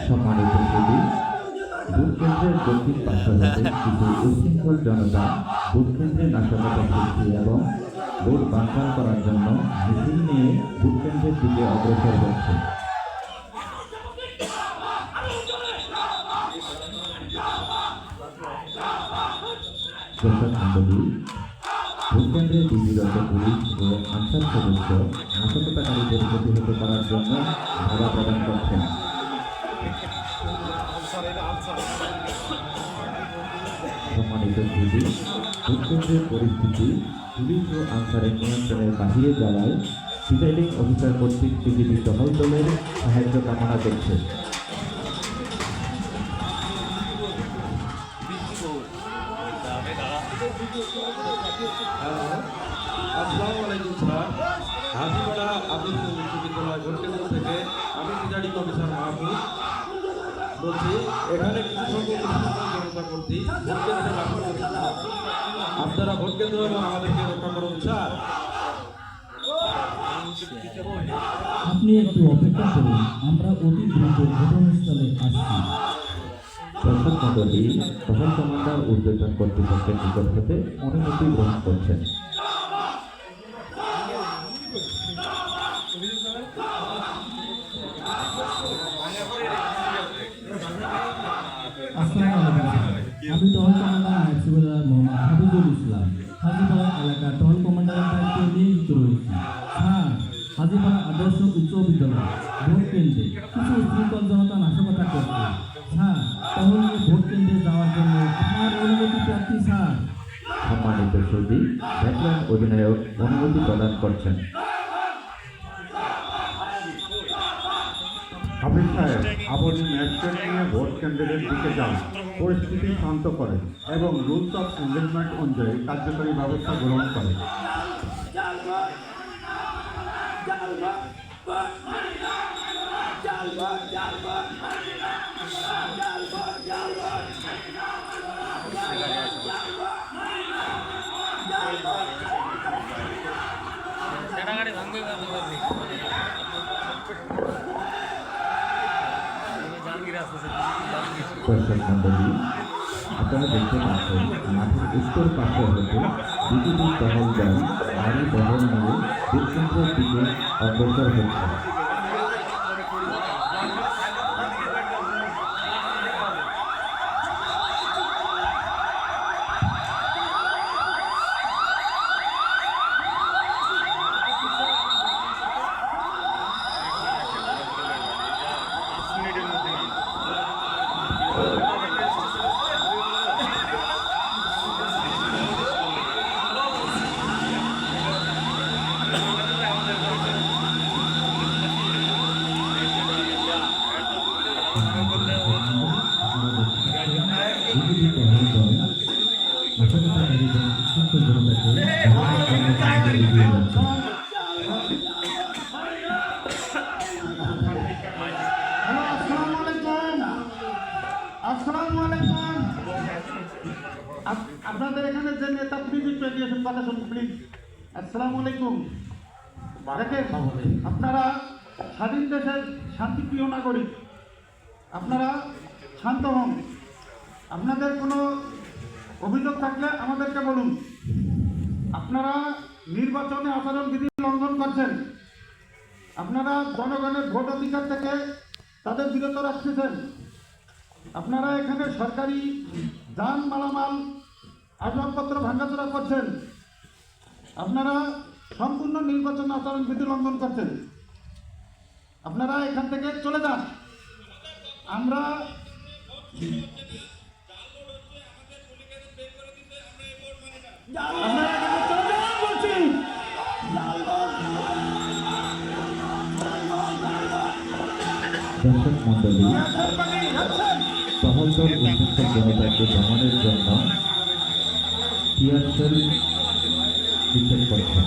সম্মানিত সুধী, ভোট কেন্দ্রের দক্ষিণ পাশে কিছু উশৃঙ্খল জনতা ভোট কেন্দ্রে নাশকতা সৃষ্টি এবং ভোট বানচাল করার জন্য মিছিল নিয়ে ভোট কেন্দ্রের দিকে অগ্রসর হচ্ছে। দর্শক মণ্ডলী, ভোট কেন্দ্রে বিধিরত পুলিশ ও আনসার সদস্য নাশকতাকারীদের প্রতিহত করার জন্য বাধা প্রদান করছেন। সম্মানিত সুধী, ভোট কেন্দ্রের পরিস্থিতি পুলিশ ও আনসারের নিয়ন্ত্রণের বাহিরে যাওয়ায় প্রিসাইডিং অফিসার কর্তৃক বিজেপি টহল দলের সাহায্য কামনা করছে। আসসালামু আলাইকুম স্যার, হাজিপাড়া আব্দুল বিশ্ববিদ্যালয় ভোট কেন্দ্র থেকে আমি প্রিসাইডিং অফিসার মাহফুজ বলছি। এখানে কিছু সংখ্যক জনতা কর্তৃক ভোট কেন্দ্রে রাখা হয়েছে। আপনারা ভোট কেন্দ্র এবং আমাদেরকে রক্ষা করুন স্যার। আপনি একটু অপেক্ষা করুন, আমরা অতি দ্রুত ঘটনাস্থলে আসছি। দর্শক মণ্ডলী, টহল কমান্ডার উদ্বোধন কর্তৃপক্ষের নিকট হতে অনুমতি গ্রহণ করছেন। আমি টহল কমান্ডার নায়েব সুবেদার মোহাম্মদ হাবিবুল ইসলাম হাজিপাড়া এলাকার টহল কমান্ডারের দায়িত্বে নিয়োজিত রয়েছি। স্যার, হাজিপাড়া আদর্শ উচ্চ বিদ্যালয় ভোট কেন্দ্রে কিছু উশৃঙ্খল জনতা নাশকতা করছে। স্যার, টহল নিয়ে ভোট কেন্দ্রে যাওয়ার জন্য আপনার অনুমতি প্রার্থী। স্যার, সম্মানিত সুধী, ভেটেরান অধিনায়ক অনুমতি প্রদান করছেন। হাফিজ সাহেব, আপনি ম্যাজিস্ট্রেট নিয়ে ভোট কেন্দ্রের দিকে যান, পরিস্থিতি শান্ত করেন এবং রুলস অফ এনগেজমেন্ট অনুযায়ী কার্যকরী ব্যবস্থা গ্রহণ করেন। দর্শক মণ্ডলী, আপনারা দেখতে পাচ্ছেন মাঠের উত্তর পাশে হতে বিজেপি টহল দল ভারী বহর নিয়ে ভোট কেন্দ্রের দিকে অগ্রসর হচ্ছে। আপনাদের এখানে যে নেতা প্লিজ দিয়েছেন কথা শুনুন প্লিজ। আসসালামু আলাইকুম। দেখেন, আপনারা স্বাধীন দেশের শান্তিপ্রিয় নাগরিক, আপনারা শান্ত হন। আপনাদের কোনো অভিযোগ থাকলে আমাদেরকে বলুন। আপনারা নির্বাচনে আচরণবিধি লঙ্ঘন করছেন, আপনারা জনগণের ভোট অধিকার থেকে তাদের বিরত রাখতেছেন, আপনারা এখানে সরকারি যান মালামাল আসবাবপত্র ভাঙাচোরা করছেন, আপনারা সম্পূর্ণ নির্বাচন আচরণবিধি লঙ্ঘন করছেন। আপনারা এখান থেকে চলে যান। আমরা দর্শক মণ্ডলী, টহল দল উশৃঙ্খল জনতাকে দমনের জন্য টিয়ার সেল নিক্ষেপ করছেন।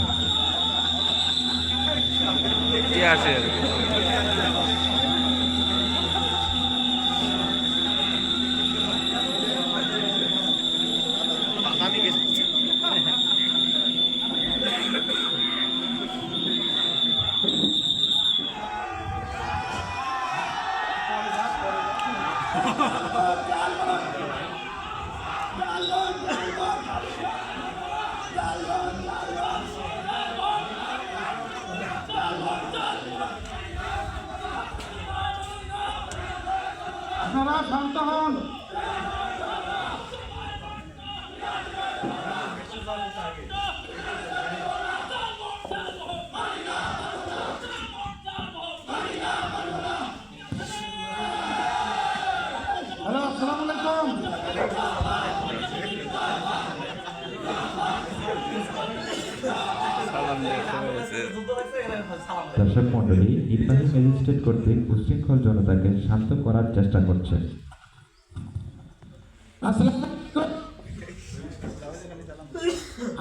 আপনারা শান্ত হন। হ্যালো, আসসালামু আলাইকুম। দর্শক মণ্ডলী, নির্বাহী ম্যাজিস্ট্রেট কর্তৃক উচ্ছৃঙ্খল জনতাকে শান্ত করার চেষ্টা করছেন। আসসালামু আলাইকুম।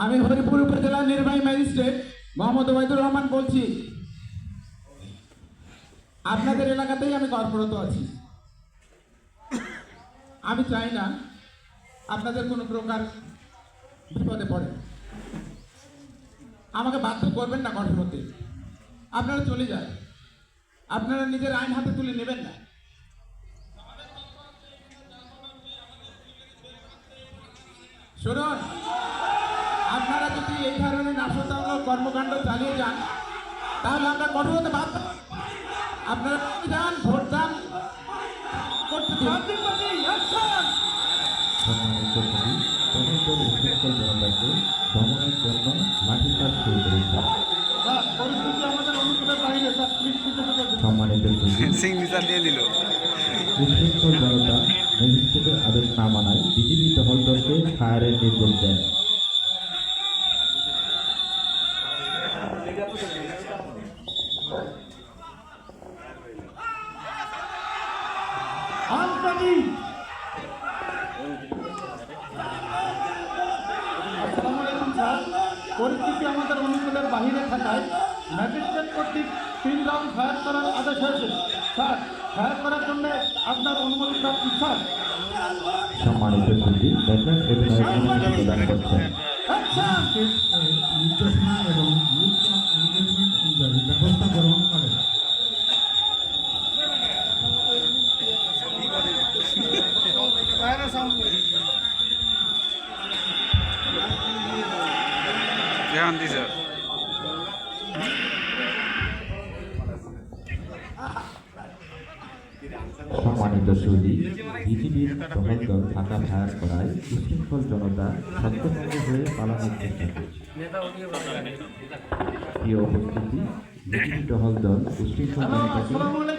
আমি হরিপুর উপজেলা নির্বাহী ম্যাজিস্ট্রেট মোহাম্মদ ওবায়দুর রহমান বলছি। আপনাদের এলাকাতেই আমি কর্মরত আছি। আমি চাই না আপনাদের কোনো প্রকার বিপদে পড়ে। আমাকে বাধ্য করবেন না কঠোর হতে। আপনারা চলে যান, আপনারা নিজের আইন হাতে তুলে নেবেন না। শুনুন, আপনারা যদি এই ধরনের নাশকতামূলক কর্মকাণ্ড চালিয়ে যান তাহলে আমরা কঠোর হতে বাধ্য। আপনারা যান, ভোট দান করতে দিন। সম্মানিত কবি, সমস্ত উচ্ছৃঙ্খল জনতাকে দমনের জন্য লাঠিচার্জ শুরু করেছে। পরিস্থিতি আমাদের অনুকূলের বাইরে, স্যার প্লিজ কিছু করবেন। সম্মানিত কবি, সিগনেচার দিয়ে দিল। উচ্ছৃঙ্খল জনতা ম্যাজিস্ট্রেটের আদেশ না মানায় বিজিবি টহল দলকে ফায়ারের নির্দেশ দেন। আসসালামু আলাইকুম স্যার। পরিস্থিতি আমাদের অনুকূলের বাহিরে থাকায় ম্যাজিস্ট্রেট কর্তৃক 3 রাউন্ড ফায়ার করার আদেশ হয়েছে। স্যার, ফায়ার করার জন্য আপনার অনুমতি প্রাপ্তি স্যার। সম্মানিত কবি, দেখেন অভিনয়ের অনুমতি প্রদান করছেন। নির্দেশনা এবং রুলস অফ এনগেজমেন্ট অনুযায়ী ব্যবস্থা গ্রহণ করে। ধ্যান দিছে। সম্মানিত সুদী, বিজিবির টহল দল ফাঁকা ফায়ার করায় উচ্ছৃঙ্খল জনতা ছত্রভঙ্গ হয়ে পালানোর চেষ্টা করছে। প্রিয় উপস্থিতি, বিজিবি টহল দল উচ্ছৃঙ্খল জনতাকে